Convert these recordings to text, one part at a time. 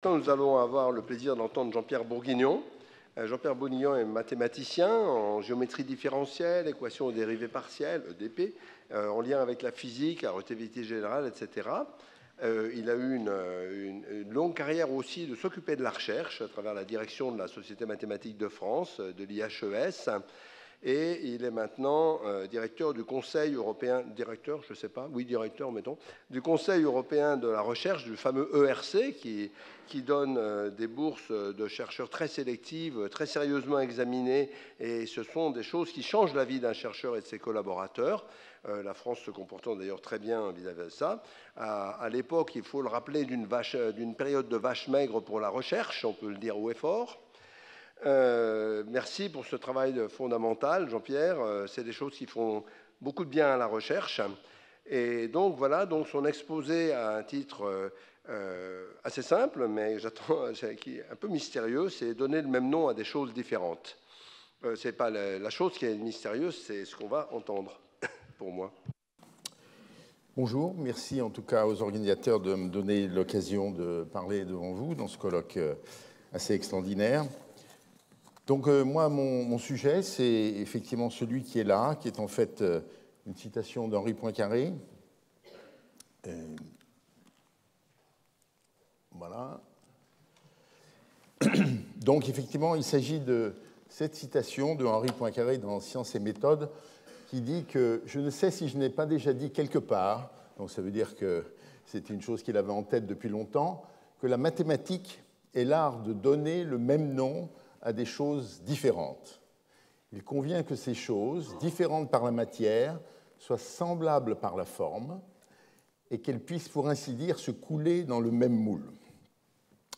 Nous allons avoir le plaisir d'entendre Jean-Pierre Bourguignon. Jean-Pierre Bourguignon est mathématicien en géométrie différentielle, équation aux dérivées partielles, EDP, en lien avec la physique, la relativité générale, etc. Il a eu une longue carrière aussi de s'occuper de la recherche à travers la direction de la Société mathématique de France, de l'IHES. Et il est maintenant directeur du Conseil européen, directeur, je ne sais pas, oui, directeur, mettons, du Conseil européen de la recherche, du fameux ERC, qui donne des bourses de chercheurs très sélectives, très sérieusement examinées, et ce sont des choses qui changent la vie d'un chercheur et de ses collaborateurs. La France se comportant d'ailleurs très bien vis-à-vis de ça. À l'époque, il faut le rappeler, d'une période de vache maigre pour la recherche, on peut le dire haut et fort. Merci pour ce travail fondamental, Jean-Pierre. C'est des choses qui font beaucoup de bien à la recherche. Et donc, voilà, donc son exposé a un titre assez simple, mais qui est un peu mystérieux, c'est donner le même nom à des choses différentes. C'est pas la chose qui est mystérieuse, c'est ce qu'on va entendre, pour moi. Bonjour, merci en tout cas aux organisateurs de me donner l'occasion de parler devant vous dans ce colloque assez extraordinaire. Donc moi, mon sujet, c'est effectivement celui qui est là, qui est en fait une citation d'Henri Poincaré. Voilà. Donc effectivement, il s'agit de cette citation de Henri Poincaré dans Sciences et méthodes, qui dit que je ne sais si je n'ai pas déjà dit quelque part, donc ça veut dire que c'est une chose qu'il avait en tête depuis longtemps, que la mathématique est l'art de donner le même nom à des choses différentes. Il convient que ces choses, différentes par la matière, soient semblables par la forme et qu'elles puissent, pour ainsi dire, se couler dans le même moule.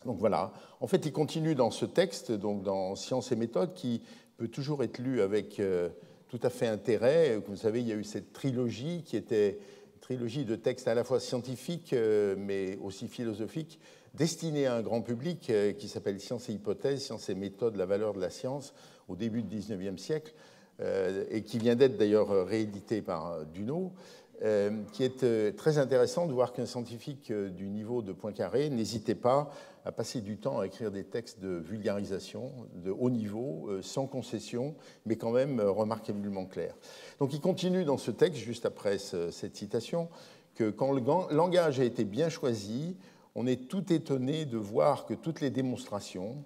Donc voilà. En fait, il continue dans ce texte, donc dans Sciences et méthodes, qui peut toujours être lu avec tout à fait intérêt. Comme vous savez, il y a eu cette trilogie qui était une trilogie de textes à la fois scientifiques, mais aussi philosophiques, destinée à un grand public qui s'appelle Sciences et hypothèses, Sciences et méthodes, la valeur de la science, au début du XIXe siècle, et qui vient d'être d'ailleurs réédité par Duno, qui est très intéressant de voir qu'un scientifique du niveau de Poincaré n'hésitait pas à passer du temps à écrire des textes de vulgarisation de haut niveau, sans concession, mais quand même remarquablement clairs. Donc il continue dans ce texte, juste après cette citation, que quand le langage a été bien choisi, on est tout étonné de voir que toutes les démonstrations,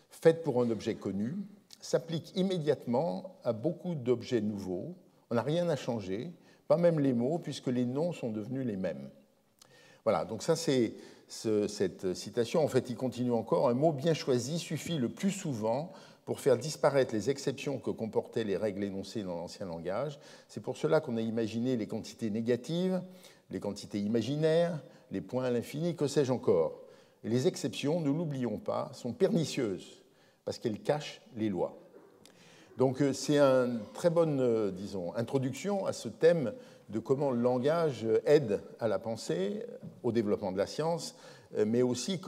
faites pour un objet connu, s'appliquent immédiatement à beaucoup d'objets nouveaux. On n'a rien à changer, pas même les mots, puisque les noms sont devenus les mêmes. Voilà, donc ça c'est cette citation. En fait, il continue encore. Un mot bien choisi suffit le plus souvent pour faire disparaître les exceptions que comportaient les règles énoncées dans l'ancien langage. C'est pour cela qu'on a imaginé les quantités négatives, les quantités imaginaires, les points à l'infini, que sais-je encore. Et les exceptions, ne l'oublions pas, sont pernicieuses parce qu'elles cachent les lois. Donc c'est une très bonne, disons, introduction à ce thème de comment le langage aide à la pensée, au développement de la science, mais aussi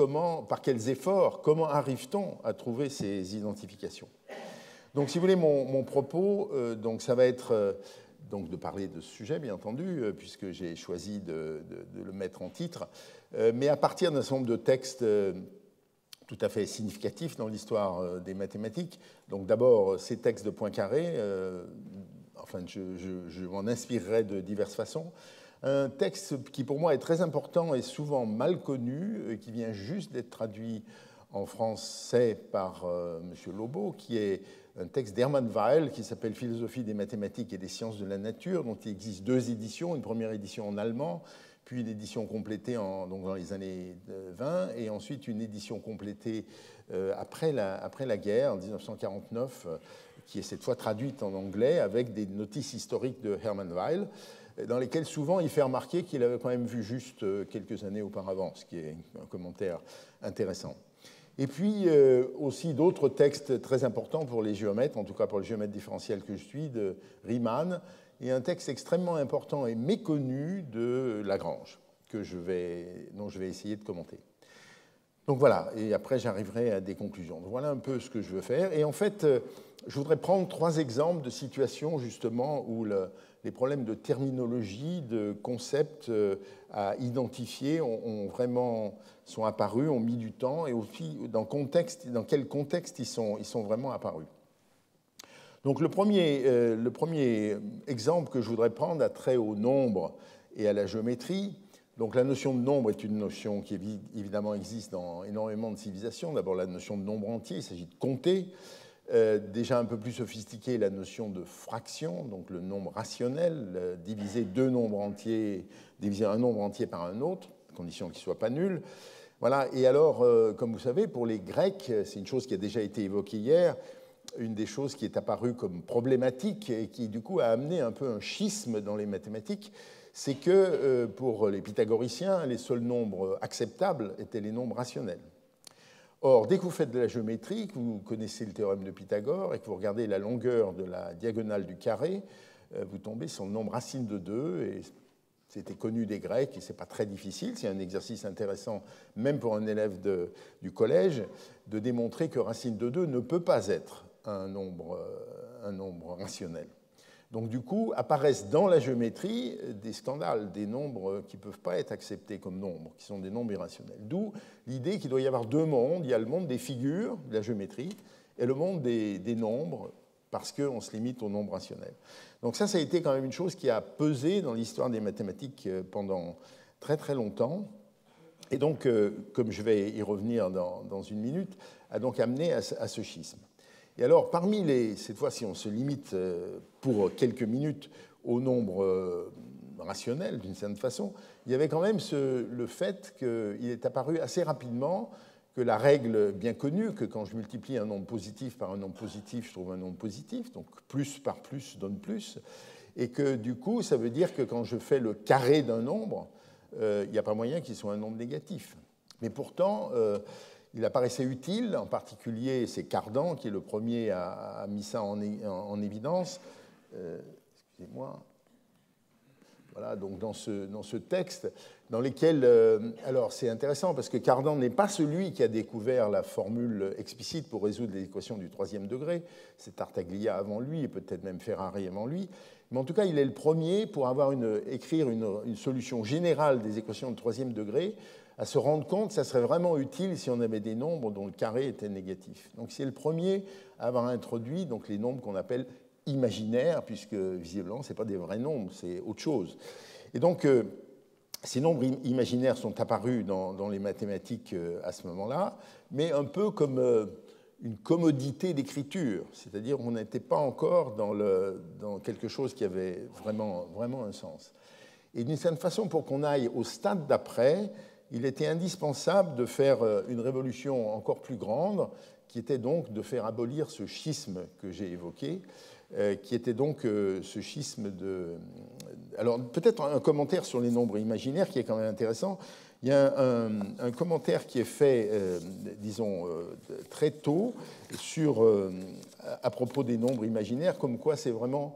par quels efforts, comment arrive-t-on à trouver ces identifications. Donc si vous voulez, mon propos, donc ça va être donc de parler de ce sujet, bien entendu, puisque j'ai choisi de le mettre en titre, mais à partir d'un certain nombre de textes tout à fait significatifs dans l'histoire des mathématiques. Donc d'abord, ces textes de Poincaré, enfin je m'en inspirerai de diverses façons. Un texte qui pour moi est très important et souvent mal connu, qui vient juste d'être traduit en français par M. Lobau, qui est un texte d'Hermann Weyl qui s'appelle Philosophie des mathématiques et des sciences de la nature, dont il existe deux éditions, une première édition en allemand, puis une édition complétée donc dans les années 20, et ensuite une édition complétée après la guerre, en 1949, qui est cette fois traduite en anglais avec des notices historiques de Hermann Weyl, dans lesquelles souvent il fait remarquer qu'il avait quand même vu juste quelques années auparavant, ce qui est un commentaire intéressant. Et puis aussi d'autres textes très importants pour les géomètres, en tout cas pour les géomètres différentiels que je suis, de Riemann, et un texte extrêmement important et méconnu de Lagrange, dont je vais essayer de commenter. Donc voilà, et après j'arriverai à des conclusions. Donc voilà un peu ce que je veux faire. Et en fait, je voudrais prendre 3 exemples de situations justement où les problèmes de terminologie, de concepts à identifier sont apparus, ont mis du temps, et aussi dans quel contexte ils sont vraiment apparus. Donc le premier exemple que je voudrais prendre a trait au nombre et à la géométrie. Donc la notion de nombre est une notion qui évidemment existe dans énormément de civilisations. D'abord la notion de nombre entier, il s'agit de compter. Déjà un peu plus sophistiquée, la notion de fraction, donc le nombre rationnel, diviser un nombre entier par un autre, à condition qu'il ne soit pas nul. Voilà. Et alors, comme vous savez, pour les Grecs, c'est une chose qui a déjà été évoquée hier, une des choses qui est apparue comme problématique et qui du coup a amené un peu un schisme dans les mathématiques, c'est que pour les pythagoriciens, les seuls nombres acceptables étaient les nombres rationnels. Or, dès que vous faites de la géométrie, que vous connaissez le théorème de Pythagore et que vous regardez la longueur de la diagonale du carré, vous tombez sur le nombre racine de 2, et c'était connu des Grecs et ce n'est pas très difficile, c'est un exercice intéressant même pour un élève du collège, de démontrer que racine de 2 ne peut pas être un nombre rationnel. Donc du coup, apparaissent dans la géométrie des scandales, des nombres qui ne peuvent pas être acceptés comme nombres, qui sont des nombres irrationnels. D'où l'idée qu'il doit y avoir 2 mondes. Il y a le monde des figures, de la géométrie, et le monde des nombres, parce qu'on se limite aux nombres rationnels. Donc ça a été quand même une chose qui a pesé dans l'histoire des mathématiques pendant très très longtemps. Et donc, comme je vais y revenir dans une minute, a donc amené à ce schisme. Et alors, cette fois, si on se limite pour quelques minutes au nombre rationnel, d'une certaine façon, il y avait quand même le fait qu'il est apparu assez rapidement que la règle bien connue, que quand je multiplie un nombre positif par un nombre positif, je trouve un nombre positif, donc plus par plus donne plus, et que du coup, ça veut dire que quand je fais le carré d'un nombre, il n'y a pas moyen qu'il soit un nombre négatif. Mais pourtant, il apparaissait utile, en particulier c'est Cardan qui est le premier à mis ça en évidence. Excusez-moi. Voilà, donc dans ce texte, dans lequel, alors c'est intéressant parce que Cardan n'est pas celui qui a découvert la formule explicite pour résoudre les équations du 3e degré, c'est Tartaglia avant lui et peut-être même Ferrari avant lui, mais en tout cas il est le premier pour écrire une solution générale des équations de 3e degré, à se rendre compte que ça serait vraiment utile si on avait des nombres dont le carré était négatif. Donc c'est le premier à avoir introduit donc, les nombres qu'on appelle imaginaires, puisque visiblement ce n'est pas des vrais nombres, c'est autre chose. Et donc ces nombres imaginaires sont apparus dans les mathématiques à ce moment-là, mais un peu comme une commodité d'écriture, c'est-à-dire qu'on n'était pas encore dans quelque chose qui avait vraiment un sens. Et d'une certaine façon, pour qu'on aille au stade d'après, il était indispensable de faire une révolution encore plus grande, qui était donc de faire abolir ce schisme que j'ai évoqué, qui était donc ce schisme de... Alors peut-être un commentaire sur les nombres imaginaires qui est quand même intéressant. Il y a un commentaire qui est fait, disons, très tôt à propos des nombres imaginaires, comme quoi c'est vraiment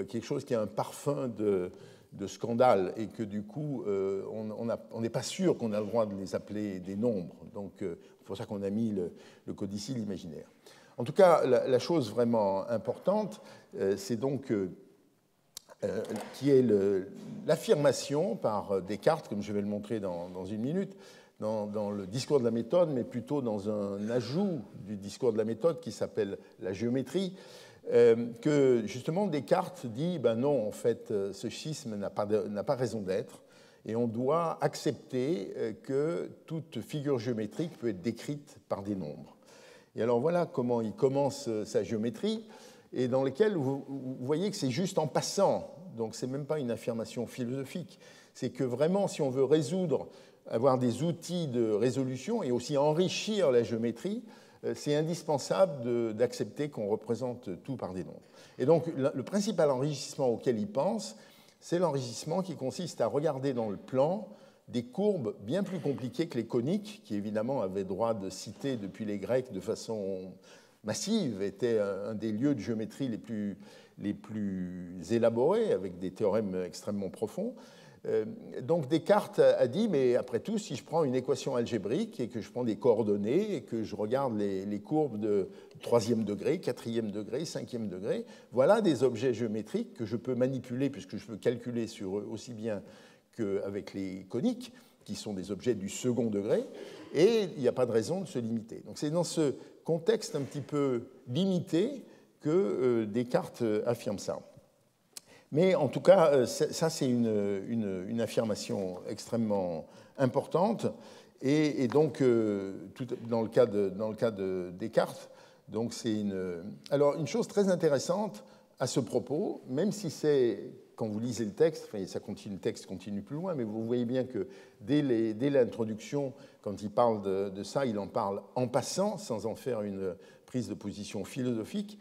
quelque chose qui a un parfum de scandale et que du coup, on n'est pas sûr qu'on a le droit de les appeler des nombres. Donc, c'est pour ça qu'on a mis le codicile imaginaire. En tout cas, la chose vraiment importante, c'est donc qui est l'affirmation par Descartes, comme je vais le montrer dans une minute, dans le discours de la méthode, mais plutôt dans un ajout du discours de la méthode qui s'appelle la géométrie, que justement Descartes dit ben non, en fait, ce schisme n'a pas raison d'être, et on doit accepter que toute figure géométrique peut être décrite par des nombres. Et alors voilà comment il commence sa géométrie, et dans lequel vous voyez que c'est juste en passant, donc ce n'est même pas une affirmation philosophique, c'est que vraiment si on veut avoir des outils de résolution et aussi enrichir la géométrie, c'est indispensable d'accepter qu'on représente tout par des nombres. Et donc le principal enrichissement auquel il pense, c'est l'enrichissement qui consiste à regarder dans le plan des courbes bien plus compliquées que les coniques, qui évidemment avaient droit de citer depuis les Grecs de façon massive, étaient un des lieux de géométrie les plus élaborés, avec des théorèmes extrêmement profonds. Donc Descartes a dit, mais après tout, si je prends une équation algébrique et que je prends des coordonnées et que je regarde les courbes de 3e degré, 4e degré, 5e degré, voilà des objets géométriques que je peux manipuler puisque je peux calculer sur eux aussi bien qu'avec les coniques, qui sont des objets du second degré, et il n'y a pas de raison de se limiter. Donc c'est dans ce contexte un petit peu limité que Descartes affirme ça. Mais en tout cas, ça c'est une affirmation extrêmement importante. Et donc, dans le cas de Descartes, donc c'est alors une chose très intéressante à ce propos, même si c'est, quand vous lisez le texte, enfin, le texte continue plus loin, mais vous voyez bien que dès l'introduction, quand il parle de ça, il en parle en passant, sans en faire une prise de position philosophique.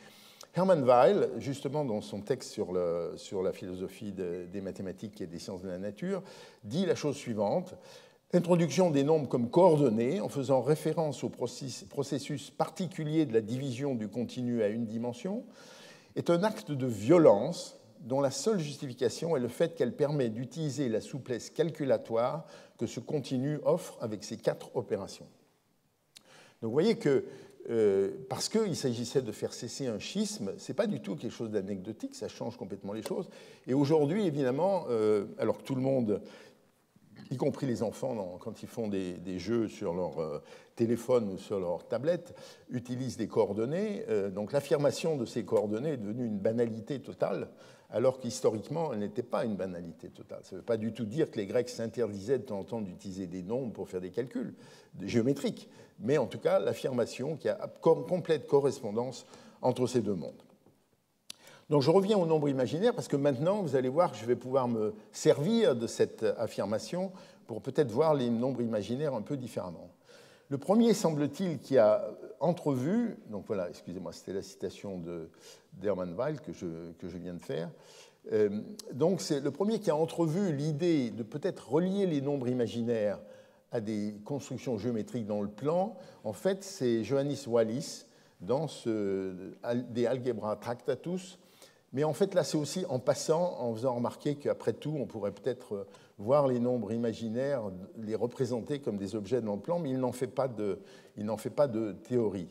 Hermann Weyl, justement dans son texte sur la philosophie des mathématiques et des sciences de la nature, dit la chose suivante. L'introduction des nombres comme coordonnées, en faisant référence au processus particulier de la division du continu à une dimension, est un acte de violence dont la seule justification est le fait qu'elle permet d'utiliser la souplesse calculatoire que ce continu offre avec ses 4 opérations. Donc vous voyez que parce qu'il s'agissait de faire cesser un schisme, ce n'est pas du tout quelque chose d'anecdotique, ça change complètement les choses. Et aujourd'hui, évidemment, alors que tout le monde, y compris les enfants, quand ils font des jeux sur leur téléphone ou sur leur tablette, utilisent des coordonnées, donc l'affirmation de ces coordonnées est devenue une banalité totale, alors qu'historiquement, elle n'était pas une banalité totale. Ça ne veut pas du tout dire que les Grecs s'interdisaient de temps en temps d'utiliser des nombres pour faire des calculs géométriques, mais en tout cas, l'affirmation qu'il y a complète correspondance entre ces deux mondes. Donc je reviens au nombre imaginaire, parce que maintenant, vous allez voir que je vais pouvoir me servir de cette affirmation pour peut-être voir les nombres imaginaires un peu différemment. Le premier, semble-t-il, qui a entrevu, donc voilà, excusez-moi, c'était la citation d'Hermann Weyl que je viens de faire, donc c'est le premier qui a entrevu l'idée de peut-être relier les nombres imaginaires à des constructions géométriques dans le plan. En fait, c'est Johannes Wallis dans des Algebra Tractatus. Mais en fait, là, c'est aussi en passant, en faisant remarquer qu'après tout, on pourrait peut-être voir les nombres imaginaires, les représenter comme des objets dans le plan, mais il n'en fait pas de théorie.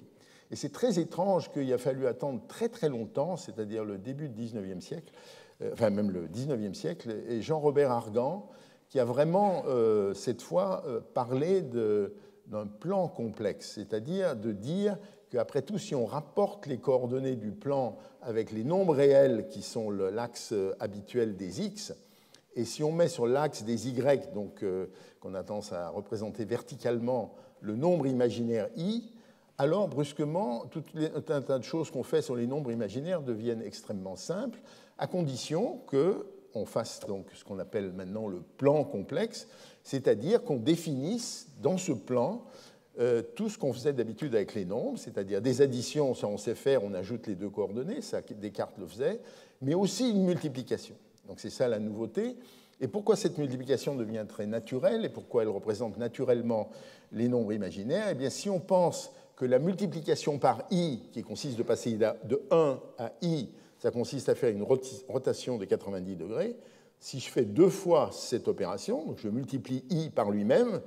Et c'est très étrange qu'il a fallu attendre très très longtemps, c'est-à-dire le début du XIXe siècle, enfin même le XIXe siècle, et Jean-Robert Argan, qui a vraiment, cette fois, parlé d'un plan complexe, c'est-à-dire de dire qu'après tout, si on rapporte les coordonnées du plan avec les nombres réels qui sont l'axe habituel des x, et si on met sur l'axe des y, donc qu'on a tendance à représenter verticalement le nombre imaginaire i, alors brusquement, tout un tas de choses qu'on fait sur les nombres imaginaires deviennent extrêmement simples, à condition qu'on fasse donc ce qu'on appelle maintenant le plan complexe, c'est-à-dire qu'on définisse dans ce plan tout ce qu'on faisait d'habitude avec les nombres, c'est-à-dire des additions, ça on sait faire, on ajoute les deux coordonnées, ça Descartes le faisait, mais aussi une multiplication. Donc c'est ça la nouveauté. Et pourquoi cette multiplication devient très naturelle et pourquoi elle représente naturellement les nombres imaginaires? Eh bien, si on pense que la multiplication par i, qui consiste de passer de 1 à i, ça consiste à faire une rotation de 90 degrés, si je fais 2 fois cette opération, donc je multiplie i par lui-même,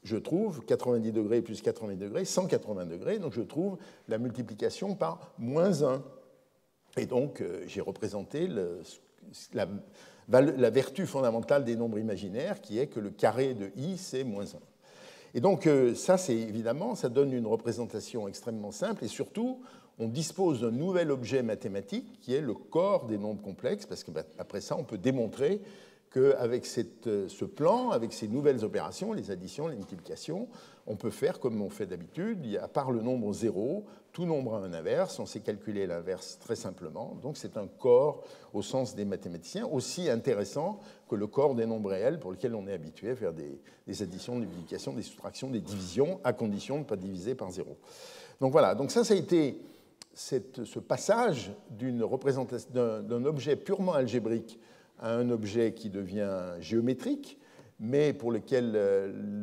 je trouve 90 degrés plus 80 degrés, 180 degrés, donc je trouve la multiplication par moins 1. Et donc, j'ai représenté la vertu fondamentale des nombres imaginaires, qui est que le carré de i, c'est moins 1. Et donc, ça, c'est évidemment, ça donne une représentation extrêmement simple, et surtout, on dispose d'un nouvel objet mathématique, qui est le corps des nombres complexes, parce qu'après ça, on peut démontrer qu'avec ce plan, avec ces nouvelles opérations, les additions, les multiplications, on peut faire comme on fait d'habitude, à part le nombre 0, tout nombre a un inverse, on sait calculer l'inverse très simplement, donc c'est un corps au sens des mathématiciens, aussi intéressant que le corps des nombres réels pour lequel on est habitué à faire des additions, des multiplications, des soustractions, des divisions, à condition de ne pas diviser par 0. Donc voilà, donc ça a été ce passage d'un objet purement algébrique à un objet qui devient géométrique, mais pour lequel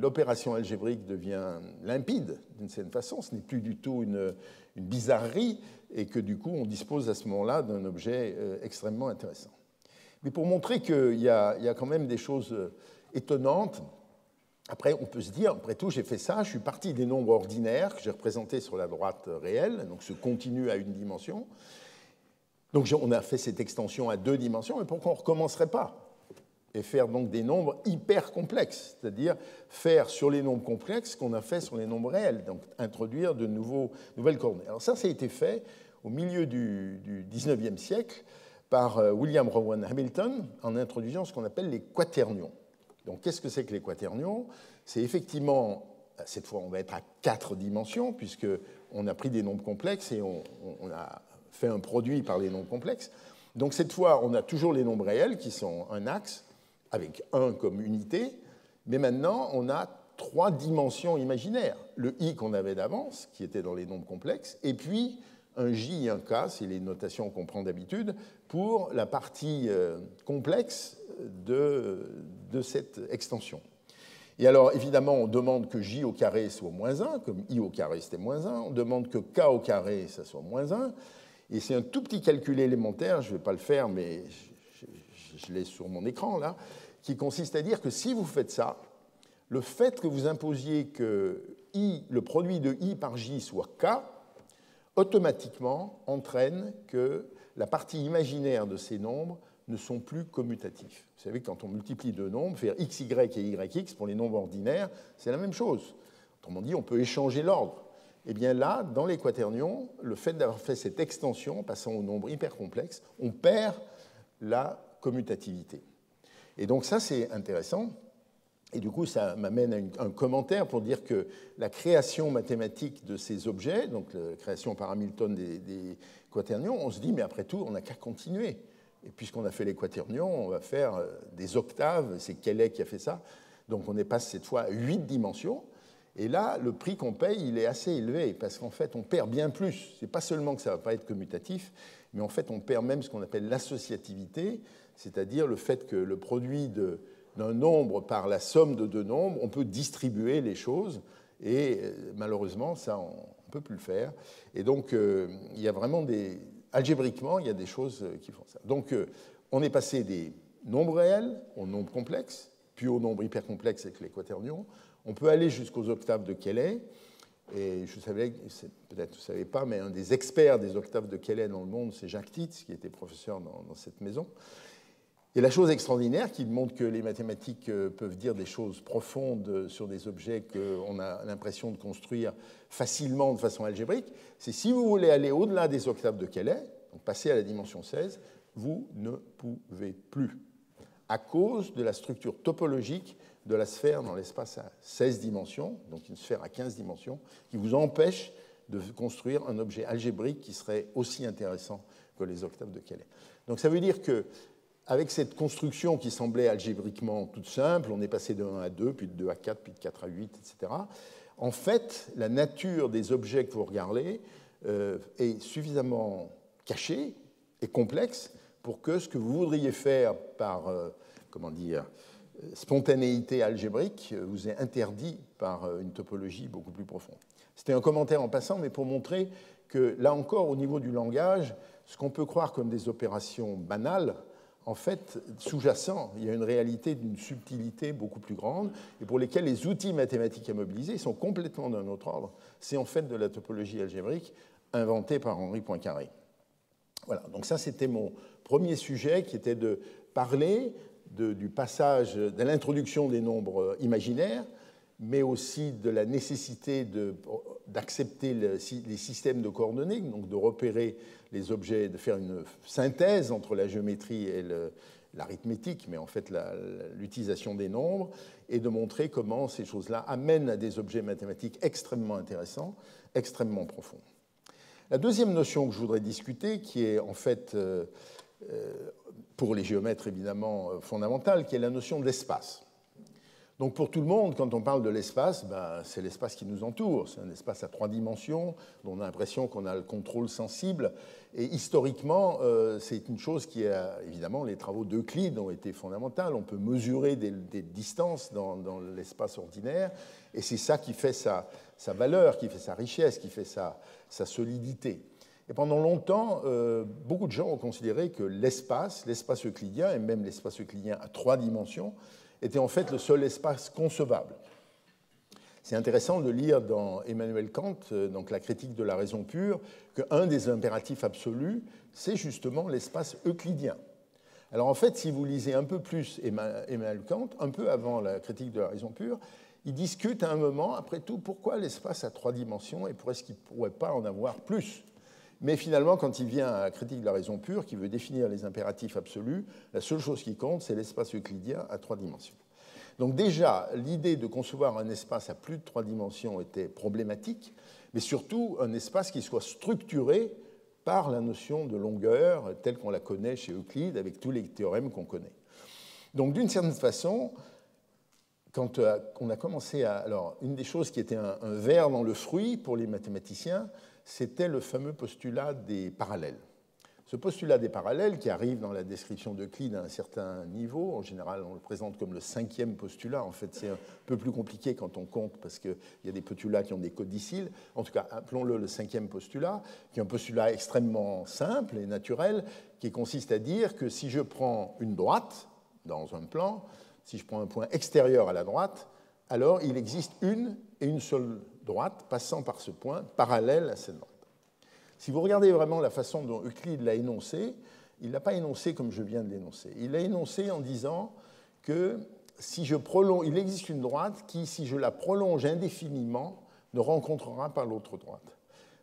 l'opération algébrique devient limpide, d'une certaine façon. Ce n'est plus du tout une bizarrerie, et que du coup, on dispose à ce moment-là d'un objet extrêmement intéressant. Mais pour montrer qu'il y a quand même des choses étonnantes, après, on peut se dire, après tout, j'ai fait ça, je suis parti des nombres ordinaires que j'ai représentés sur la droite réelle, donc ce continu à une dimension. Donc on a fait cette extension à 2 dimensions, mais pourquoi on ne recommencerait pas et faire donc des nombres hyper complexes, c'est-à-dire faire sur les nombres complexes ce qu'on a fait sur les nombres réels, donc introduire de nouvelles coordonnées. Alors ça a été fait au milieu du 19e siècle par William Rowan Hamilton en introduisant ce qu'on appelle les quaternions. Donc qu'est-ce que c'est que les quaternions? C'est effectivement, cette fois on va être à 4 dimensions, puisqu'on a pris des nombres complexes et on a fait un produit par les nombres complexes. Donc cette fois, on a toujours les nombres réels qui sont un axe, avec 1 comme unité, mais maintenant, on a 3 dimensions imaginaires. Le i qu'on avait d'avance, qui était dans les nombres complexes, et puis un j et un k, c'est les notations qu'on prend d'habitude, pour la partie complexe de cette extension. Et alors, évidemment, on demande que j au carré soit moins 1, comme i au carré c'était moins 1, on demande que k au carré, ça soit moins 1, et c'est un tout petit calcul élémentaire, je ne vais pas le faire, mais je l'ai sur mon écran là, qui consiste à dire que si vous faites ça, le fait que vous imposiez que le produit de i par j soit k, automatiquement entraîne que la partie imaginaire de ces nombres ne sont plus commutatifs. Vous savez que quand on multiplie 2 nombres, faire xy et yx pour les nombres ordinaires, c'est la même chose. Autrement dit, on peut échanger l'ordre. Et bien là, dans les quaternions, le fait d'avoir fait cette extension, passant aux nombres hyper complexes, on perd la commutativité. Et donc ça, c'est intéressant. Et du coup, ça m'amène à un commentaire pour dire que la création mathématique de ces objets, donc la création par Hamilton des quaternions, on se dit, mais après tout, on n'a qu'à continuer. Et puisqu'on a fait les quaternions, on va faire des octaves. C'est Cayley qui a fait ça. Donc on est passé cette fois à 8 dimensions. Et là, le prix qu'on paye, il est assez élevé, parce qu'en fait, on perd bien plus. Ce n'est pas seulement que ça ne va pas être commutatif, mais en fait, on perd même ce qu'on appelle l'associativité, c'est-à-dire le fait que le produit d'un nombre par la somme de 2 nombres, on peut distribuer les choses, et malheureusement, ça, on ne peut plus le faire. Et donc, il y a vraiment algébriquement, il y a des choses qui font ça. Donc, on est passé des nombres réels aux nombres complexes, puis aux nombres hypercomplexes avec les quaternions. On peut aller jusqu'aux octaves de Cayley. Et je savais, peut-être vous ne savez pas, mais un des experts des octaves de Cayley dans le monde, c'est Jacques Titz, qui était professeur dans cette maison. Et la chose extraordinaire, qui montre que les mathématiques peuvent dire des choses profondes sur des objets qu'on a l'impression de construire facilement de façon algébrique, c'est si vous voulez aller au-delà des octaves de Cayley, donc passer à la dimension 16, vous ne pouvez plus, à cause de la structure topologique de la sphère dans l'espace à 16 dimensions, donc une sphère à 15 dimensions, qui vous empêche de construire un objet algébrique qui serait aussi intéressant que les octaves de Cayley. Donc ça veut dire qu'avec cette construction qui semblait algébriquement toute simple, on est passé de 1 à 2, puis de 2 à 4, puis de 4 à 8, etc. En fait, la nature des objets que vous regardez est suffisamment cachée et complexe pour que ce que vous voudriez faire par, spontanéité algébrique vous est interdit par une topologie beaucoup plus profonde. C'était un commentaire en passant, mais pour montrer que, là encore, au niveau du langage, ce qu'on peut croire comme des opérations banales, en fait, sous-jacent, il y a une réalité d'une subtilité beaucoup plus grande, et pour lesquelles les outils mathématiques à mobiliser sont complètement d'un autre ordre. C'est en fait de la topologie algébrique inventée par Henri Poincaré. Voilà, donc ça, c'était mon premier sujet, qui était de parler du passage, de l'introduction des nombres imaginaires, mais aussi de la nécessité d'accepter les systèmes de coordonnées, donc de repérer les objets, de faire une synthèse entre la géométrie et l'arithmétique, mais en fait l'utilisation des nombres, et de montrer comment ces choses-là amènent à des objets mathématiques extrêmement intéressants, extrêmement profonds. La deuxième notion que je voudrais discuter, qui est en fait pour les géomètres évidemment fondamentale, qui est la notion d'espace. Donc pour tout le monde, quand on parle de l'espace, c'est l'espace qui nous entoure. C'est un espace à 3 dimensions, dont on a l'impression qu'on a le contrôle sensible. Et historiquement, c'est une chose qui a, évidemment, les travaux d'Euclide ont été fondamentaux. On peut mesurer des distances dans l'espace ordinaire, et c'est ça qui fait sa valeur, qui fait sa richesse, qui fait sa solidité. Et pendant longtemps, beaucoup de gens ont considéré que l'espace euclidien, et même l'espace euclidien à 3 dimensions, était en fait le seul espace concevable. C'est intéressant de lire dans Emmanuel Kant, donc la critique de la raison pure, qu'un des impératifs absolus, c'est justement l'espace euclidien. Alors en fait, si vous lisez un peu plus Emmanuel Kant, un peu avant la critique de la raison pure, il discute à un moment, après tout, pourquoi l'espace a 3 dimensions et pourquoi est-ce qu'il ne pourrait pas en avoir plus. Mais finalement, quand il vient à la critique de la raison pure, qui veut définir les impératifs absolus, la seule chose qui compte, c'est l'espace euclidien à 3 dimensions. Donc déjà, l'idée de concevoir un espace à plus de 3 dimensions était problématique, mais surtout un espace qui soit structuré par la notion de longueur telle qu'on la connaît chez Euclide, avec tous les théorèmes qu'on connaît. Donc d'une certaine façon, quand on a commencé à... Alors, une des choses qui était un ver dans le fruit pour les mathématiciens, c'était le fameux postulat des parallèles. Ce postulat des parallèles, qui arrive dans la description d'Euclide à un certain niveau, en général on le présente comme le 5e postulat, en fait c'est un peu plus compliqué quand on compte parce qu'il y a des postulats qui ont des codicilles, en tout cas appelons-le le 5e postulat, qui est un postulat extrêmement simple et naturel, qui consiste à dire que si je prends une droite dans un plan, si je prends un point extérieur à la droite, alors il existe une et une seule droite passant par ce point parallèle à cette droite. Si vous regardez vraiment la façon dont Euclide l'a énoncé, il ne l'a pas énoncé comme je viens de l'énoncer. Il l'a énoncé en disant que si je prolonge, il existe une droite qui, si je la prolonge indéfiniment, ne rencontrera pas l'autre droite.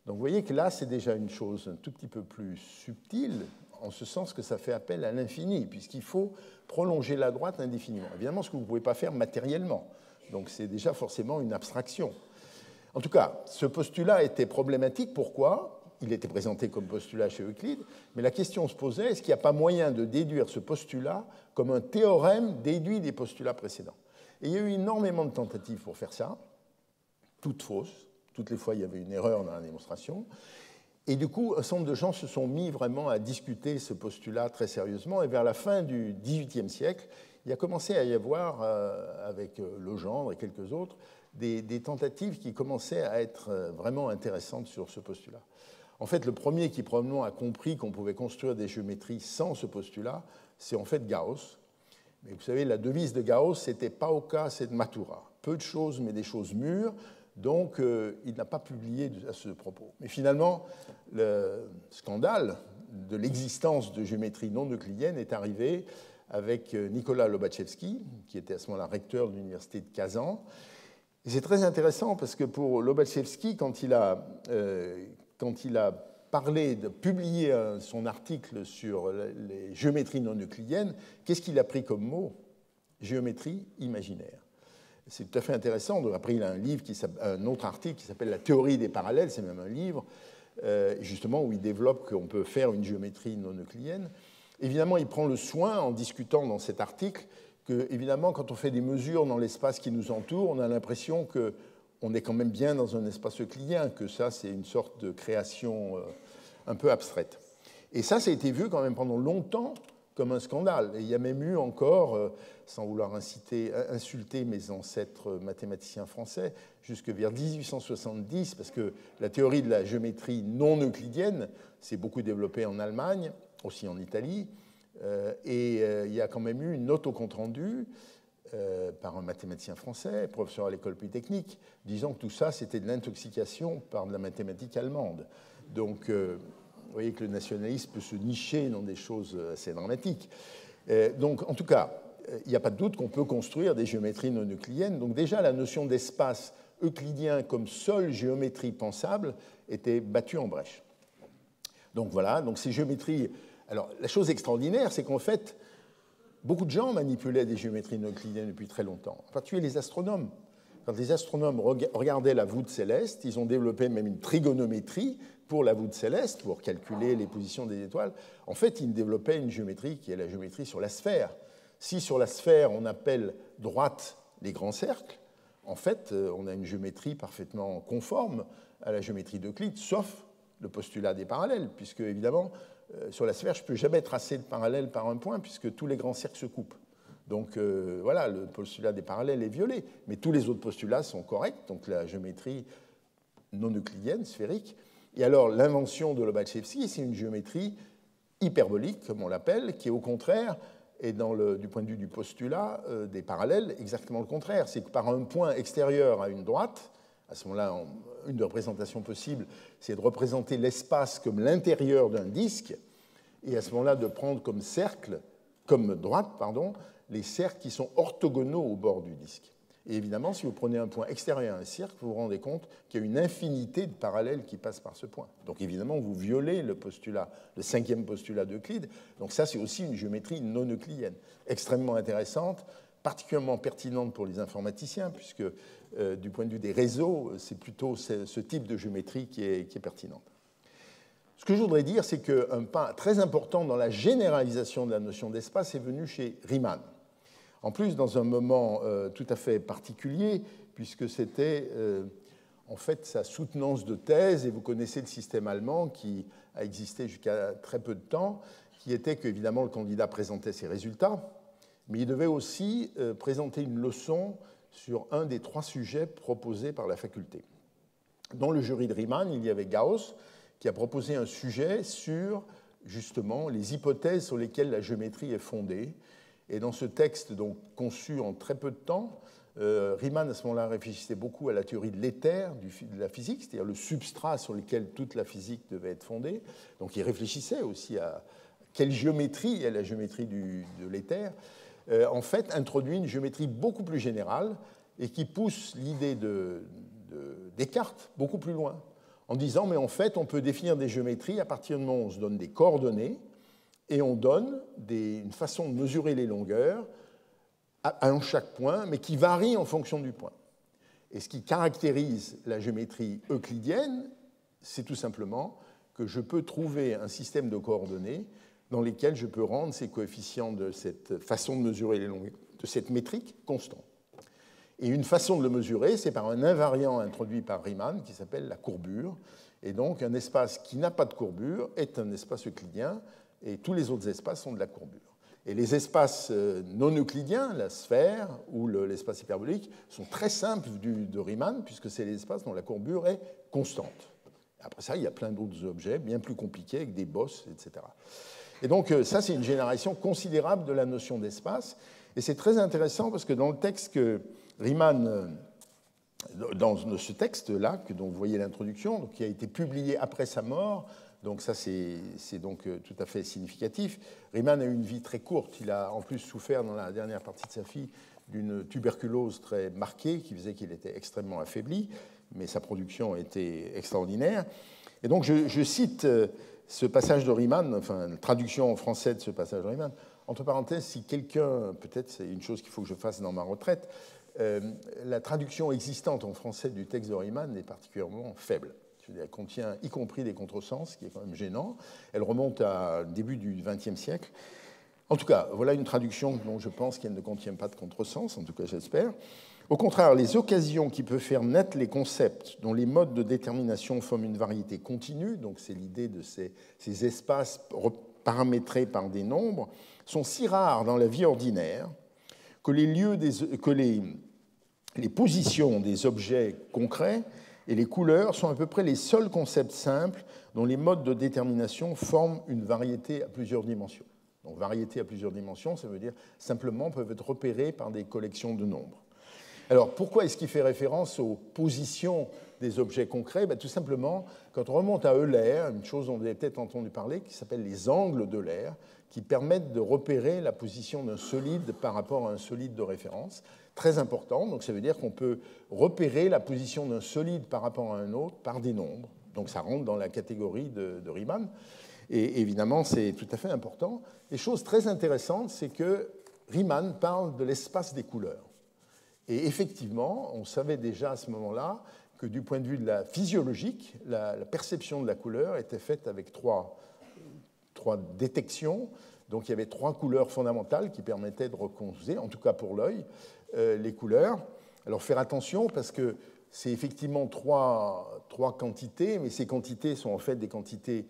Donc vous voyez que là, c'est déjà une chose un tout petit peu plus subtile, en ce sens que ça fait appel à l'infini, puisqu'il faut prolonger la droite indéfiniment. Évidemment, ce que vous ne pouvez pas faire matériellement. Donc c'est déjà forcément une abstraction. En tout cas, ce postulat était problématique. Pourquoi ? Il était présenté comme postulat chez Euclide, mais la question se posait, est-ce qu'il n'y a pas moyen de déduire ce postulat comme un théorème déduit des postulats précédents? Et il y a eu énormément de tentatives pour faire ça, toutes fausses. Toutes les fois, il y avait une erreur dans la démonstration. Et du coup, un certain nombre de gens se sont mis vraiment à discuter ce postulat très sérieusement. Et vers la fin du XVIIIe siècle, il a commencé à y avoir, avec Legendre et quelques autres, des tentatives qui commençaient à être vraiment intéressantes sur ce postulat. En fait, le premier qui probablement a compris qu'on pouvait construire des géométries sans ce postulat, c'est en fait Gauss. Mais vous savez, la devise de Gauss, c'était pauca sed matura. Peu de choses, mais des choses mûres. Donc, il n'a pas publié à ce propos. Mais finalement, le scandale de l'existence de géométries non euclidiennes est arrivé avec Nicolas Lobachevsky, qui était à ce moment-là recteur de l'université de Kazan. Et c'est très intéressant parce que pour Lobachevsky, quand il a parlé de publier son article sur les géométries non euclidiennes, qu'est-ce qu'il a pris comme mot? Géométrie imaginaire. C'est tout à fait intéressant. Après, il a un autre article qui s'appelle La théorie des parallèles, c'est même un livre, justement, où il développe qu'on peut faire une géométrie non euclidienne. Évidemment, il prend le soin, en discutant dans cet article, que, évidemment, quand on fait des mesures dans l'espace qui nous entoure, on a l'impression qu'on est quand même bien dans un espace euclidien, que ça, c'est une sorte de création un peu abstraite. Et ça a été vu quand même pendant longtemps comme un scandale. Et il y a même eu encore, sans vouloir insulter mes ancêtres mathématiciens français, jusque vers 1870, parce que la théorie de la géométrie non euclidienne s'est beaucoup développée en Allemagne, aussi en Italie, et il y a quand même eu une note au compte-rendu par un mathématicien français, professeur à l'école polytechnique, disant que tout ça, c'était de l'intoxication par de la mathématique allemande. Donc, vous voyez que le nationalisme peut se nicher dans des choses assez dramatiques. Donc, en tout cas, il n'y a pas de doute qu'on peut construire des géométries non euclidiennes. Donc, déjà, la notion d'espace euclidien comme seule géométrie pensable était battue en brèche. Donc, voilà. Donc, ces géométries... Alors, la chose extraordinaire, c'est qu'en fait, beaucoup de gens manipulaient des géométries non euclidiennes depuis très longtemps, en particulier les astronomes. Quand les astronomes regardaient la voûte céleste, ils ont développé même une trigonométrie pour la voûte céleste, pour calculer les positions des étoiles. En fait, ils développaient une géométrie qui est la géométrie sur la sphère. Si sur la sphère, on appelle droite les grands cercles, en fait, on a une géométrie parfaitement conforme à la géométrie d'Euclide, sauf le postulat des parallèles, puisque, évidemment, sur la sphère, je ne peux jamais tracer de parallèle par un point, puisque tous les grands cercles se coupent. Donc voilà, le postulat des parallèles est violé, mais tous les autres postulats sont corrects, donc la géométrie non euclidienne, sphérique, Et alors, l'invention de Lobachevsky, c'est une géométrie hyperbolique, comme on l'appelle, qui est au contraire, et du point de vue du postulat des parallèles, exactement le contraire. C'est que par un point extérieur à une droite, à ce moment-là, une des représentations possibles, c'est de représenter l'espace comme l'intérieur d'un disque, et à ce moment-là, de prendre comme droite, les cercles qui sont orthogonaux au bord du disque. Et évidemment, si vous prenez un point extérieur à un cercle, vous vous rendez compte qu'il y a une infinité de parallèles qui passent par ce point. Donc évidemment, vous violez le postulat, le 5e postulat d'Euclide. Donc ça, c'est aussi une géométrie non euclidienne, extrêmement intéressante, particulièrement pertinente pour les informaticiens, puisque du point de vue des réseaux, c'est plutôt ce type de géométrie qui est pertinente. Ce que je voudrais dire, c'est qu'un pas très important dans la généralisation de la notion d'espace est venu chez Riemann. En plus, dans un moment tout à fait particulier, puisque c'était en fait sa soutenance de thèse, et vous connaissez le système allemand qui a existé jusqu'à très peu de temps, qui était qu'évidemment le candidat présentait ses résultats, mais il devait aussi présenter une leçon sur un des 3 sujets proposés par la faculté. Dans le jury de Riemann, il y avait Gauss, qui a proposé un sujet sur justement les hypothèses sur lesquelles la géométrie est fondée. Et dans ce texte, donc, conçu en très peu de temps, Riemann, à ce moment-là, réfléchissait beaucoup à la théorie de l'éther de la physique, c'est-à-dire le substrat sur lequel toute la physique devait être fondée. Donc il réfléchissait aussi à quelle géométrie est la géométrie de l'éther. En fait, introduit une géométrie beaucoup plus générale et qui pousse l'idée de Descartes beaucoup plus loin, en disant, mais en fait, on peut définir des géométries à partir du moment où on se donne des coordonnées, et on donne une façon de mesurer les longueurs à chaque point, mais qui varie en fonction du point. Et ce qui caractérise la géométrie euclidienne, c'est tout simplement que je peux trouver un système de coordonnées dans lesquels je peux rendre ces coefficients de cette façon de mesurer les longueurs, de cette métrique, constants. Et une façon de le mesurer, c'est par un invariant introduit par Riemann qui s'appelle la courbure. Et donc, un espace qui n'a pas de courbure est un espace euclidien, et tous les autres espaces sont de la courbure. Et les espaces non euclidiens, la sphère ou l'espace hyperbolique, sont très simples de Riemann, puisque c'est les espaces dont la courbure est constante. Après ça, il y a plein d'autres objets bien plus compliqués, avec des bosses, etc. Et donc, ça, c'est une génération considérable de la notion d'espace. Et c'est très intéressant, parce que dans le texte que Riemann, dans ce texte-là, dont vous voyez l'introduction, qui a été publié après sa mort, donc ça, c'est donc tout à fait significatif. Riemann a eu une vie très courte. Il a en plus souffert dans la dernière partie de sa vie d'une tuberculose très marquée qui faisait qu'il était extrêmement affaibli, mais sa production était extraordinaire. Et donc je cite ce passage de Riemann, enfin la traduction en français de ce passage de Riemann. Entre parenthèses, si quelqu'un, peut-être c'est une chose qu'il faut que je fasse dans ma retraite, la traduction existante en français du texte de Riemann est particulièrement faible. Elle contient y compris des contresens, ce qui est quand même gênant. Elle remonte au début du XXe siècle. En tout cas, voilà une traduction dont je pense qu'elle ne contient pas de contresens, en tout cas j'espère. Au contraire, les occasions qui peuvent faire naître les concepts dont les modes de détermination forment une variété continue, donc c'est l'idée de ces espaces paramétrés par des nombres, sont si rares dans la vie ordinaire que les positions des objets concrets et les couleurs sont à peu près les seuls concepts simples dont les modes de détermination forment une variété à plusieurs dimensions. Donc, variété à plusieurs dimensions, ça veut dire simplement peuvent être repérés par des collections de nombres. Alors, pourquoi est-ce qu'il fait référence aux positions des objets concrets? Tout simplement, quand on remonte à Euler, une chose dont vous avez peut-être entendu parler, qui s'appelle les angles d'Euler, qui permettent de repérer la position d'un solide par rapport à un solide de référence. Très important, donc ça veut dire qu'on peut repérer la position d'un solide par rapport à un autre par des nombres. Donc ça rentre dans la catégorie de Riemann. Et évidemment, c'est tout à fait important. Et chose très intéressante, c'est que Riemann parle de l'espace des couleurs. Et effectivement, on savait déjà à ce moment-là que du point de vue de la physiologique, la perception de la couleur était faite avec trois détections. Donc il y avait 3 couleurs fondamentales qui permettaient de reconnaître, en tout cas pour l'œil, les couleurs. Alors faire attention parce que c'est effectivement trois quantités, mais ces quantités sont en fait des quantités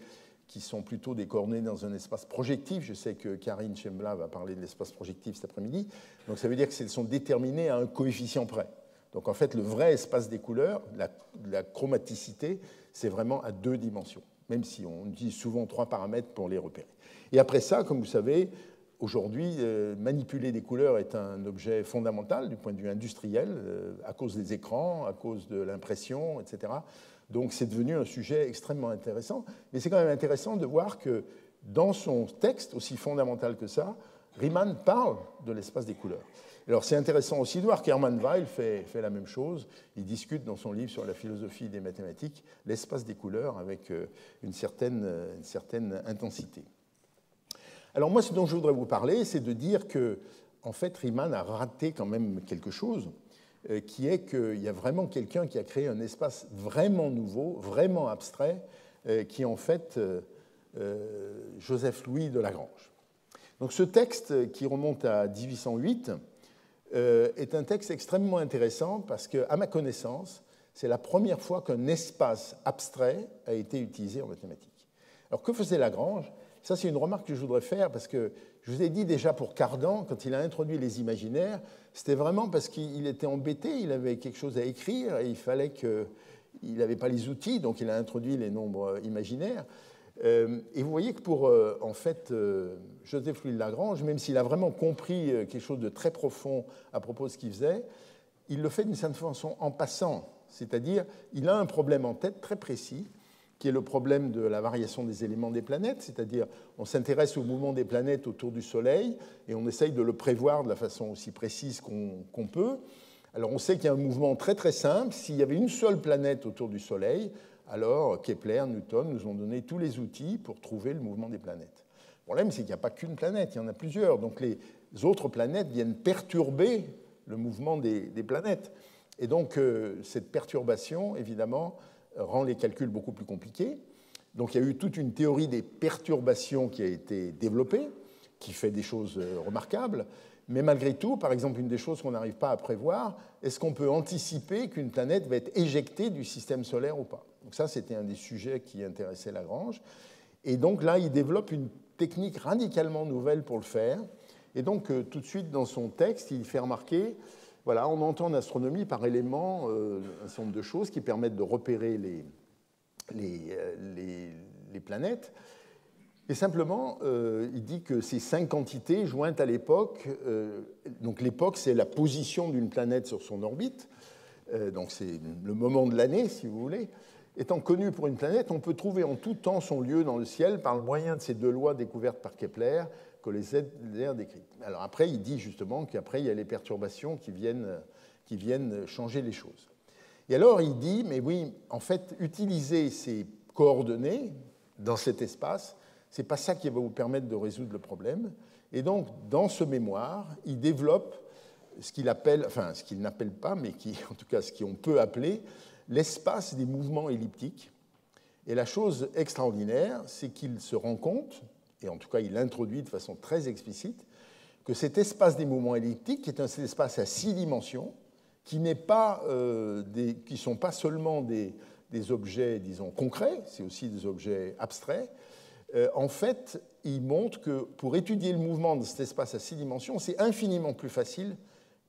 qui sont plutôt des coordonnées dans un espace projectif. Je sais que Karine Chembla va parler de l'espace projectif cet après-midi. Donc ça veut dire qu'elles sont déterminées à un coefficient près. Donc en fait, le vrai espace des couleurs, la chromaticité, c'est vraiment à 2 dimensions, même si on utilise souvent 3 paramètres pour les repérer. Et après ça, comme vous savez, aujourd'hui, manipuler des couleurs est un objet fondamental du point de vue industriel, à cause des écrans, à cause de l'impression, etc. Donc c'est devenu un sujet extrêmement intéressant. Mais c'est quand même intéressant de voir que dans son texte, aussi fondamental que ça, Riemann parle de l'espace des couleurs. Alors c'est intéressant aussi de voir qu'Hermann Weyl fait la même chose. Il discute dans son livre sur la philosophie des mathématiques l'espace des couleurs avec une certaine intensité. Alors moi, ce dont je voudrais vous parler, c'est de dire que, en fait, Riemann a raté quand même quelque chose, qui est qu'il y a vraiment quelqu'un qui a créé un espace vraiment nouveau, vraiment abstrait, qui est en fait Joseph-Louis de Lagrange. Donc ce texte, qui remonte à 1808, est un texte extrêmement intéressant parce qu'à ma connaissance, c'est la première fois qu'un espace abstrait a été utilisé en mathématiques. Alors que faisait Lagrange ? Ça, c'est une remarque que je voudrais faire parce que je vous ai dit déjà pour Cardan, quand il a introduit les imaginaires, c'était vraiment parce qu'il était embêté, il avait quelque chose à écrire et il fallait qu'il n'avait pas les outils, donc il a introduit les nombres imaginaires. Et vous voyez que pour, en fait, Joseph-Louis de Lagrange, même s'il a vraiment compris quelque chose de très profond à propos de ce qu'il faisait, il le fait d'une certaine façon en passant. C'est-à-dire, il a un problème en tête très précis, qui est le problème de la variation des éléments des planètes, c'est-à-dire on s'intéresse au mouvement des planètes autour du Soleil et on essaye de le prévoir de la façon aussi précise qu'on peut. Alors on sait qu'il y a un mouvement très très simple. S'il y avait une seule planète autour du Soleil, alors Kepler, Newton nous ont donné tous les outils pour trouver le mouvement des planètes. Le problème, c'est qu'il n'y a pas qu'une planète, il y en a plusieurs. Donc les autres planètes viennent perturber le mouvement des planètes. Et donc cette perturbation, évidemment, rend les calculs beaucoup plus compliqués. Donc il y a eu toute une théorie des perturbations qui a été développée, qui fait des choses remarquables. Mais malgré tout, par exemple, une des choses qu'on n'arrive pas à prévoir, est-ce qu'on peut anticiper qu'une planète va être éjectée du système solaire ou pas? Donc ça, c'était un des sujets qui intéressait Lagrange. Et donc là, il développe une technique radicalement nouvelle pour le faire. Et donc tout de suite, dans son texte, il fait remarquer, voilà, on entend en astronomie par éléments un certain nombre de choses qui permettent de repérer les planètes. Et simplement, il dit que ces 5 quantités jointes à l'époque, donc l'époque, c'est la position d'une planète sur son orbite, donc c'est le moment de l'année, si vous voulez. Étant connu pour une planète, on peut trouver en tout temps son lieu dans le ciel par le moyen de ces 2 lois découvertes par Kepler, que les airs décrites. Alors après, il dit justement qu'après, il y a les perturbations qui viennent changer les choses. Et alors, il dit, mais oui, en fait, utiliser ces coordonnées dans cet espace, ce n'est pas ça qui va vous permettre de résoudre le problème. Et donc, dans ce mémoire, il développe ce qu'il appelle, enfin, ce qu'il n'appelle pas, mais qui, en tout cas, ce qu'on peut appeler l'espace des mouvements elliptiques. Et la chose extraordinaire, c'est qu'il se rend compte, et en tout cas il introduit de façon très explicite, que cet espace des mouvements elliptiques est un espace à 6 dimensions, qui ne sont pas seulement des objets, disons, concrets, c'est aussi des objets abstraits. En fait, il montre que pour étudier le mouvement de cet espace à 6 dimensions, c'est infiniment plus facile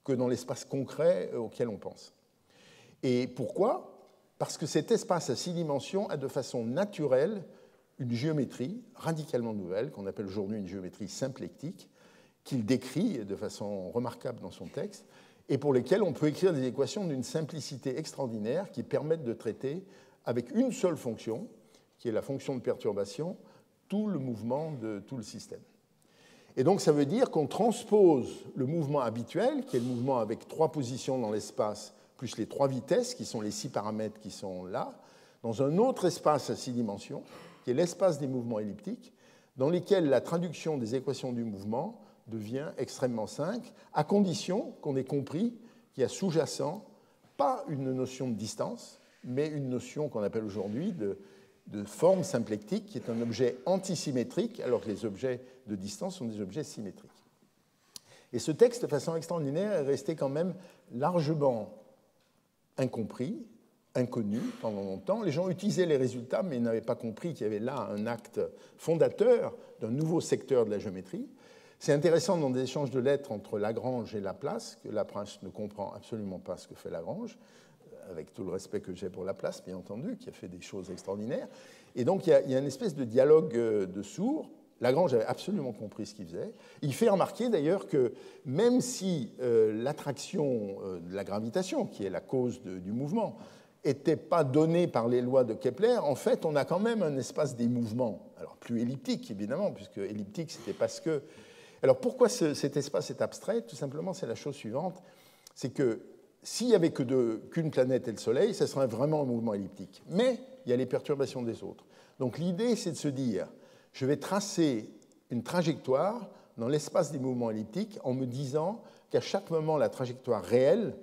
que dans l'espace concret auquel on pense. Et pourquoi ? Parce que cet espace à 6 dimensions a de façon naturelle une géométrie radicalement nouvelle, qu'on appelle aujourd'hui une géométrie symplectique, qu'il décrit de façon remarquable dans son texte, et pour lesquelles on peut écrire des équations d'une simplicité extraordinaire qui permettent de traiter avec une seule fonction, qui est la fonction de perturbation, tout le mouvement de tout le système. Et donc ça veut dire qu'on transpose le mouvement habituel, qui est le mouvement avec 3 positions dans l'espace, plus les 3 vitesses, qui sont les 6 paramètres qui sont là, dans un autre espace à 6 dimensions, qui est l'espace des mouvements elliptiques, dans lesquels la traduction des équations du mouvement devient extrêmement simple, à condition qu'on ait compris qu'il y a sous-jacent pas une notion de distance, mais une notion qu'on appelle aujourd'hui de forme symplectique, qui est un objet antisymétrique, alors que les objets de distance sont des objets symétriques. Et ce texte, de façon extraordinaire, est resté quand même largement incompris, inconnu pendant longtemps. Les gens utilisaient les résultats, mais ils n'avaient pas compris qu'il y avait là un acte fondateur d'un nouveau secteur de la géométrie. C'est intéressant dans des échanges de lettres entre Lagrange et Laplace, que Laplace ne comprend absolument pas ce que fait Lagrange, avec tout le respect que j'ai pour Laplace, bien entendu, qui a fait des choses extraordinaires. Et donc, il y a une espèce de dialogue de sourds. Lagrange avait absolument compris ce qu'il faisait. Il fait remarquer d'ailleurs que même si l'attraction de la gravitation, qui est la cause du mouvement, n'était pas donnée par les lois de Kepler, en fait, on a quand même un espace des mouvements. Alors, plus elliptique, évidemment, puisque elliptique, c'était parce que... Alors, pourquoi cet espace est abstrait? Tout simplement, c'est la chose suivante, c'est que s'il n'y avait qu'une planète et le Soleil, ça serait vraiment un mouvement elliptique. Mais il y a les perturbations des autres. Donc, l'idée, c'est de se dire, je vais tracer une trajectoire dans l'espace des mouvements elliptiques en me disant qu'à chaque moment, la trajectoire réelle,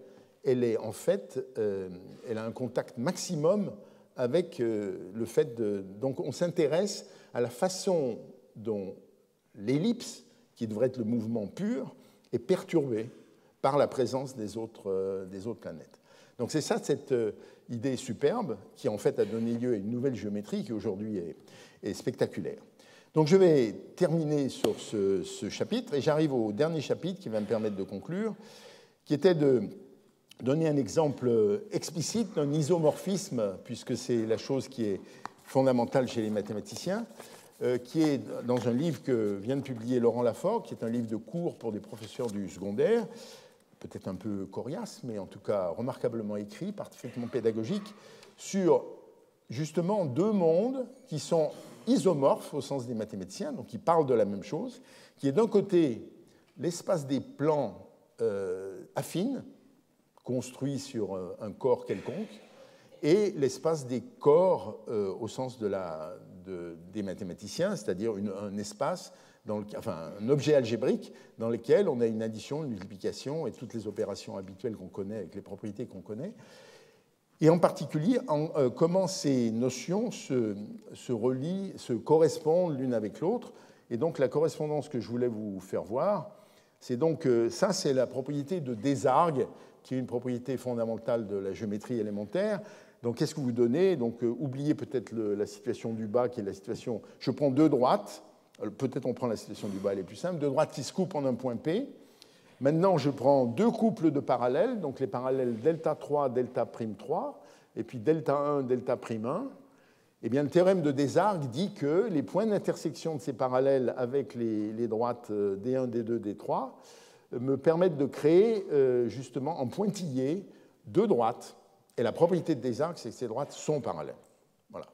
elle est en fait, elle a un contact maximum avec le fait de... Donc on s'intéresse à la façon dont l'ellipse, qui devrait être le mouvement pur, est perturbée par la présence des autres planètes. Donc c'est ça, cette idée superbe, qui en fait a donné lieu à une nouvelle géométrie qui aujourd'hui est spectaculaire. Donc je vais terminer sur ce chapitre, et j'arrive au dernier chapitre qui va me permettre de conclure, qui était de donner un exemple explicite d'un isomorphisme, puisque c'est la chose qui est fondamentale chez les mathématiciens, qui est dans un livre que vient de publier Laurent Lafort, qui est un livre de cours pour des professeurs du secondaire, peut-être un peu coriace, mais en tout cas remarquablement écrit, parfaitement pédagogique, sur justement deux mondes qui sont isomorphes au sens des mathématiciens, donc qui parlent de la même chose, qui est d'un côté l'espace des plans affines, construit sur un corps quelconque, et l'espace des corps au sens des mathématiciens, c'est-à-dire un espace, un objet algébrique dans lequel on a une addition, une multiplication et toutes les opérations habituelles qu'on connaît avec les propriétés qu'on connaît. Et en particulier, comment ces notions se relient, se correspondent l'une avec l'autre. Et donc la correspondance que je voulais vous faire voir, c'est donc ça, c'est la propriété de Desargues, qui est une propriété fondamentale de la géométrie élémentaire. Donc, qu'est-ce que vous donnez? Donc, oubliez peut-être la situation du bas, qui est la situation... Je prends deux droites. Peut-être on prend la situation du bas, elle est plus simple. Deux droites qui se coupent en un point P. Maintenant, je prends deux couples de parallèles. Donc, les parallèles delta 3, delta prime 3, et puis delta 1, delta prime 1. Eh bien, le théorème de Desargues dit que les points d'intersection de ces parallèles avec les droites D1, D2, D3 me permettent de créer justement en pointillé deux droites. Et la propriété de Desargues, c'est que ces droites sont parallèles. Voilà.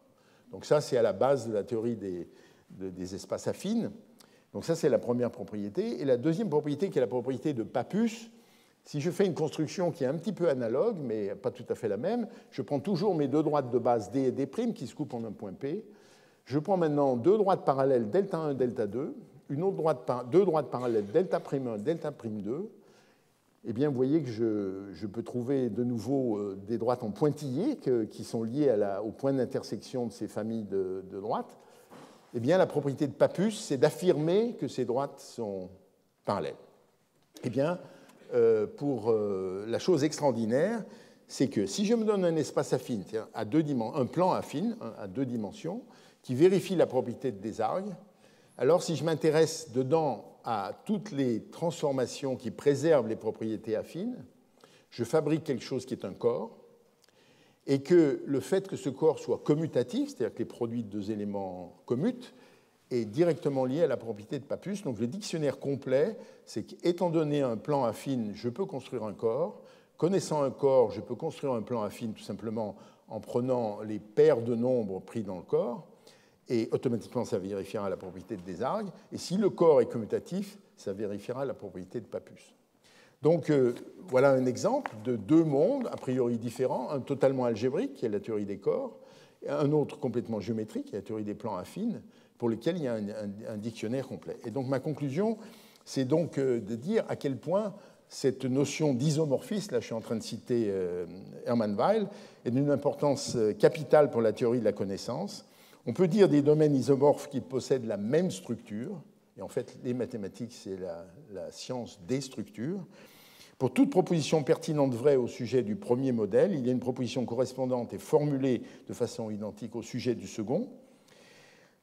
Donc ça, c'est à la base de la théorie des espaces affines. Donc ça, c'est la première propriété. Et la deuxième propriété, qui est la propriété de Pappus, si je fais une construction qui est un petit peu analogue, mais pas tout à fait la même, je prends toujours mes deux droites de base D et D' qui se coupent en un point P. Je prends maintenant deux droites parallèles delta 1, delta 2, deux droites parallèles delta prime 1, delta prime 2, eh bien, vous voyez que je peux trouver de nouveau des droites en pointillés qui sont liées au point d'intersection de ces familles de droites. Eh bien, la propriété de Pappus, c'est d'affirmer que ces droites sont parallèles. Eh bien, la chose extraordinaire, c'est que si je me donne un espace affine, un plan affine à deux dimensions, qui vérifie la propriété de Desargues, alors, si je m'intéresse dedans à toutes les transformations qui préservent les propriétés affines, je fabrique quelque chose qui est un corps, et que le fait que ce corps soit commutatif, c'est-à-dire que les produits de deux éléments commutent, est directement lié à la propriété de Pappus. Donc le dictionnaire complet, c'est qu'étant donné un plan affine, je peux construire un corps. Connaissant un corps, je peux construire un plan affine tout simplement en prenant les paires de nombres pris dans le corps. Et automatiquement, ça vérifiera la propriété de Desargues. Et si le corps est commutatif, ça vérifiera la propriété de Pappus. Donc, voilà un exemple de deux mondes, a priori différents, un totalement algébrique, qui est la théorie des corps, et un autre complètement géométrique, qui est la théorie des plans affines, pour lequel il y a un dictionnaire complet. Et donc, ma conclusion, c'est donc de dire à quel point cette notion d'isomorphisme, là je suis en train de citer Hermann Weyl, est d'une importance capitale pour la théorie de la connaissance. On peut dire des domaines isomorphes qui possèdent la même structure, et en fait les mathématiques c'est la science des structures. Pour toute proposition pertinente vraie au sujet du premier modèle, il y a une proposition correspondante et formulée de façon identique au sujet du second.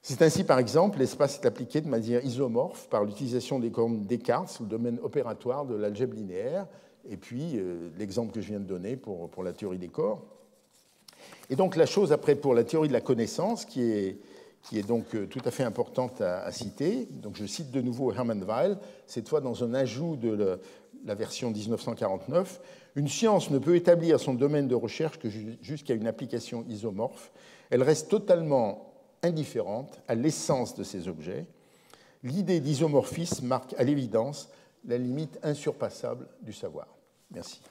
C'est ainsi, par exemple, l'espace est appliqué de manière isomorphe par l'utilisation des coordonnées Descartes sur le domaine opératoire de l'algèbre linéaire, et puis l'exemple que je viens de donner pour la théorie des corps. Et donc la chose après pour la théorie de la connaissance, qui est donc tout à fait importante à citer. Donc je cite de nouveau Hermann Weyl, cette fois dans un ajout de la version 1949. Une science ne peut établir son domaine de recherche que jusqu'à une application isomorphe. Elle reste totalement indifférente à l'essence de ces objets. L'idée d'isomorphisme marque à l'évidence la limite insurpassable du savoir. Merci.